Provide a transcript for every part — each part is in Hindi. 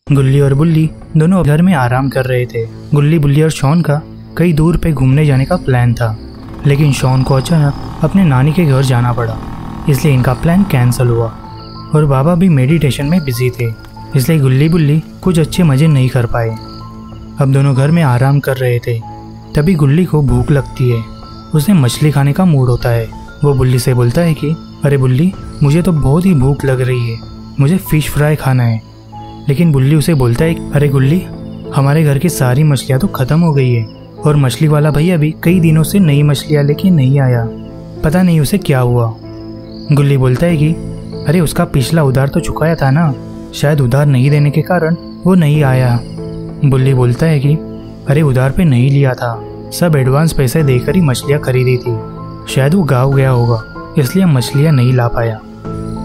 गुल्ली और बुल्ली दोनों घर में आराम कर रहे थे। गुल्ली, बुल्ली और शॉन का कई दूर पे घूमने जाने का प्लान था, लेकिन शॉन को अचानक अपने नानी के घर जाना पड़ा, इसलिए इनका प्लान कैंसिल हुआ। और बाबा भी मेडिटेशन में बिजी थे, इसलिए गुल्ली बुल्ली कुछ अच्छे मज़े नहीं कर पाए। अब दोनों घर में आराम कर रहे थे, तभी गुल्ली को भूख लगती है। उसे मछली खाने का मूड होता है। वो बुल्ली से बोलता है कि अरे बुल्ली, मुझे तो बहुत ही भूख लग रही है, मुझे फ़िश फ्राई खाना है। लेकिन बुल्ली उसे बोलता है अरे गुल्ली, हमारे घर की सारी मछलियाँ तो ख़त्म हो गई है और मछली वाला भैया भी कई दिनों से नई मछलियाँ लेके नहीं आया, पता नहीं उसे क्या हुआ। गुल्ली बोलता है कि अरे उसका पिछला उधार तो चुकाया था ना, शायद उधार नहीं देने के कारण वो नहीं आया। बुल्ली बोलता है कि अरे उधार पे नहीं लिया था, सब एडवांस पैसे देकर ही मछलियाँ खरीदी थी, शायद वो गाँव गया होगा इसलिए मछलियाँ नहीं ला पाया।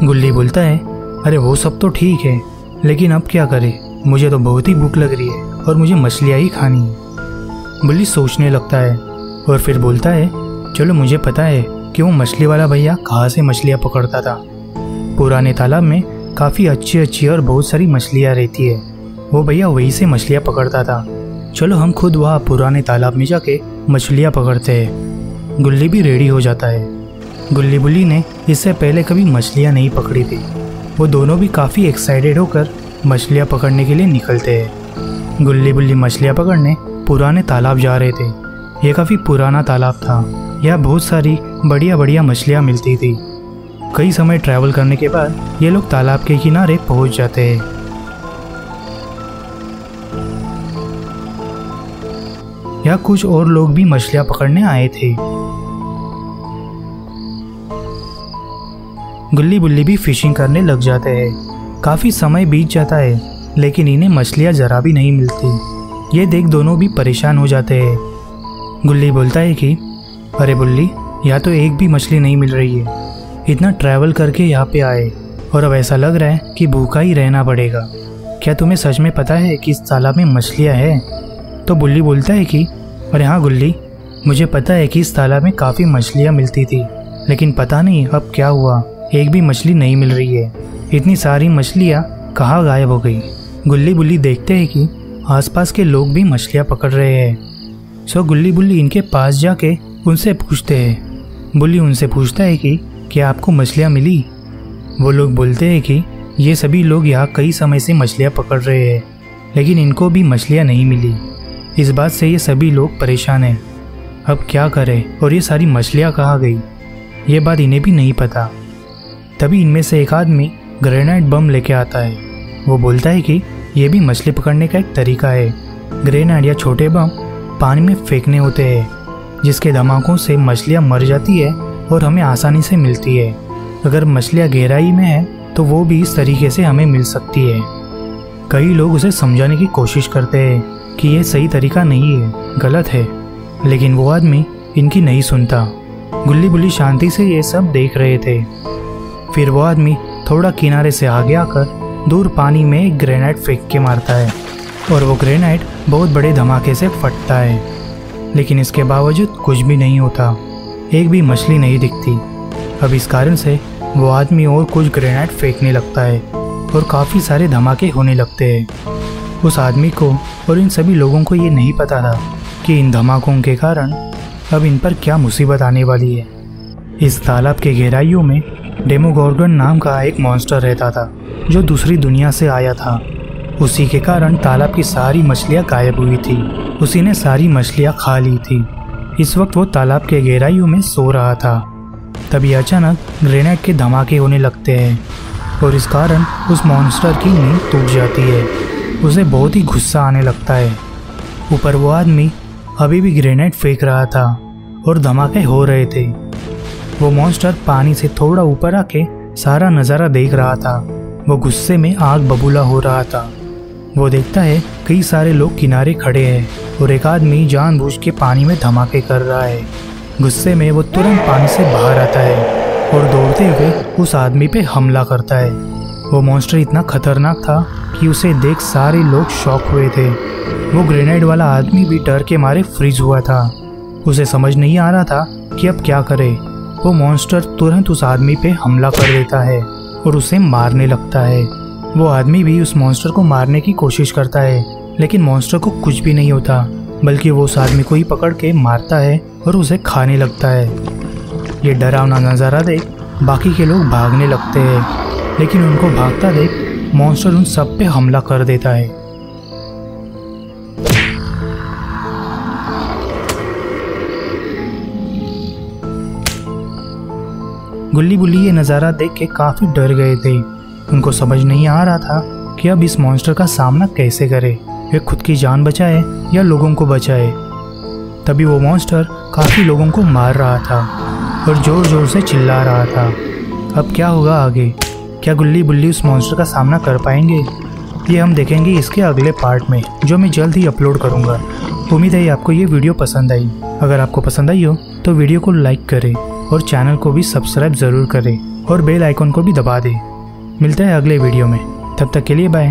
गुल्ली बोलता है अरे वो सब तो ठीक है, लेकिन अब क्या करें, मुझे तो बहुत ही भूख लग रही है और मुझे मछलियाँ ही खानी है। बुल्ली सोचने लगता है और फिर बोलता है चलो, मुझे पता है कि वो मछली वाला भैया कहाँ से मछलियाँ पकड़ता था। पुराने तालाब में काफ़ी अच्छी अच्छी और बहुत सारी मछलियाँ रहती है, वो भैया वहीं से मछलियाँ पकड़ता था। चलो हम खुद वहाँ पुराने तालाब में जाके मछलियाँ पकड़ते हैं। गुल्ली भी रेडी हो जाता है। गुल्ली बुल्ली ने इससे पहले कभी मछलियाँ नहीं पकड़ी थी। वो दोनों भी काफ़ी एक्साइटेड होकर मछलियाँ पकड़ने के लिए निकलते हैं। गुल्ली बुल्ली मछलियाँ पकड़ने पुराने तालाब जा रहे थे। यह काफ़ी पुराना तालाब था, यहाँ बहुत सारी बढ़िया बढ़िया मछलियाँ मिलती थी। कई समय ट्रैवल करने के बाद ये लोग तालाब के किनारे पहुँच जाते हैं। यहाँ कुछ और लोग भी मछलियाँ पकड़ने आए थे। गुल्ली बुल्ली भी फिशिंग करने लग जाते हैं। काफ़ी समय बीत जाता है, लेकिन इन्हें मछलियाँ ज़रा भी नहीं मिलती। ये देख दोनों भी परेशान हो जाते हैं। गुल्ली बोलता है कि अरे बुल्ली, यहाँ तो एक भी मछली नहीं मिल रही है, इतना ट्रैवल करके यहाँ पे आए और अब ऐसा लग रहा है कि भूखा ही रहना पड़ेगा। क्या तुम्हें सच में पता है कि इस तालाब में मछलियाँ हैं? तो बुल्ली बोलता है कि अरे हाँ गुल्ली, मुझे पता है कि इस तालाब में काफ़ी मछलियाँ मिलती थी, लेकिन पता नहीं अब क्या हुआ, एक भी मछली नहीं मिल रही है। इतनी सारी मछलियाँ कहाँ गायब हो गई। गुल्ली बुल्ली देखते हैं कि आसपास के लोग भी मछलियाँ पकड़ रहे हैं। सो गुल्ली बुल्ली इनके पास जाके उनसे पूछते हैं। बुल्ली उनसे पूछता है कि क्या आपको मछलियाँ मिली? वो लोग बोलते हैं कि ये सभी लोग यहाँ कई समय से मछलियाँ पकड़ रहे हैं, लेकिन इनको भी मछलियाँ नहीं मिली। इस बात से ये सभी लोग परेशान हैं। अब क्या करें और ये सारी मछलियाँ कहाँ गई, ये बात इन्हें भी नहीं पता। तभी इनमें से एक आदमी ग्रेनाइट बम लेके आता है। वो बोलता है कि ये भी मछली पकड़ने का एक तरीका है। ग्रेनाइट या छोटे बम पानी में फेंकने होते हैं, जिसके धमाकों से मछलियाँ मर जाती है और हमें आसानी से मिलती है। अगर मछलियाँ गहराई में है तो वो भी इस तरीके से हमें मिल सकती है। कई लोग उसे समझाने की कोशिश करते हैं कि ये सही तरीका नहीं है, गलत है, लेकिन वो आदमी इनकी नहीं सुनता। गुल्ली बुल्ली शांति से ये सब देख रहे थे। फिर वो आदमी थोड़ा किनारे से आगे आकर दूर पानी में एक ग्रेनाइट फेंक के मारता है और वो ग्रेनाइट बहुत बड़े धमाके से फटता है, लेकिन इसके बावजूद कुछ भी नहीं होता, एक भी मछली नहीं दिखती। अब इस कारण से वो आदमी और कुछ ग्रेनाइट फेंकने लगता है और काफ़ी सारे धमाके होने लगते हैं। उस आदमी को और इन सभी लोगों को ये नहीं पता था कि इन धमाकों के कारण अब इन पर क्या मुसीबत आने वाली है। इस तालाब के गहराइयों में डेमोगोर्गन नाम का एक मॉन्स्टर रहता था, जो दूसरी दुनिया से आया था। उसी के कारण तालाब की सारी मछलियाँ गायब हुई थी। उसी ने सारी मछलियाँ खा ली थी। इस वक्त वो तालाब के गहराइयों में सो रहा था। तभी अचानक ग्रेनाइट के धमाके होने लगते हैं और इस कारण उस मॉन्स्टर की नींद टूट जाती है। उसे बहुत ही गुस्सा आने लगता है। ऊपर वो आदमी अभी भी ग्रेनाइट फेंक रहा था और धमाके हो रहे थे। वो मॉन्स्टर पानी से थोड़ा ऊपर आके सारा नज़ारा देख रहा था। वो गुस्से में आग बबूला हो रहा था। वो देखता है कई सारे लोग किनारे खड़े हैं और एक आदमी जानबूझ के पानी में धमाके कर रहा है। गुस्से में वो तुरंत पानी से बाहर आता है और दौड़ते हुए उस आदमी पे हमला करता है। वो मॉन्स्टर इतना खतरनाक था कि उसे देख सारे लोग शॉक हुए थे। वो ग्रेनाइट वाला आदमी भी डर के मारे फ्रीज हुआ था। उसे समझ नहीं आ रहा था कि अब क्या करे। वो मॉन्स्टर तुरंत उस आदमी पे हमला कर देता है और उसे मारने लगता है। वो आदमी भी उस मॉन्स्टर को मारने की कोशिश करता है, लेकिन मॉन्स्टर को कुछ भी नहीं होता, बल्कि वो उस आदमी को ही पकड़ के मारता है और उसे खाने लगता है। ये डरावना नज़ारा देख बाकी के लोग भागने लगते हैं, लेकिन उनको भागता देख मॉन्स्टर उन सब पे हमला कर देता है। गुल्ली बुल्ली ये नज़ारा देख के काफ़ी डर गए थे। उनको समझ नहीं आ रहा था कि अब इस मॉन्स्टर का सामना कैसे करे, वे खुद की जान बचाए या लोगों को बचाए। तभी वो मॉन्स्टर काफ़ी लोगों को मार रहा था और ज़ोर ज़ोर से चिल्ला रहा था। अब क्या होगा आगे? क्या गुल्ली बुल्ली उस मॉन्स्टर का सामना कर पाएंगे? ये हम देखेंगे इसके अगले पार्ट में, जो मैं जल्द ही अपलोड करूँगा। उम्मीद है आपको ये वीडियो पसंद आई। अगर आपको पसंद आई हो तो वीडियो को लाइक करें और चैनल को भी सब्सक्राइब ज़रूर करें और बेल आइकन को भी दबा दें। मिलते हैं अगले वीडियो में, तब तक के लिए बाय।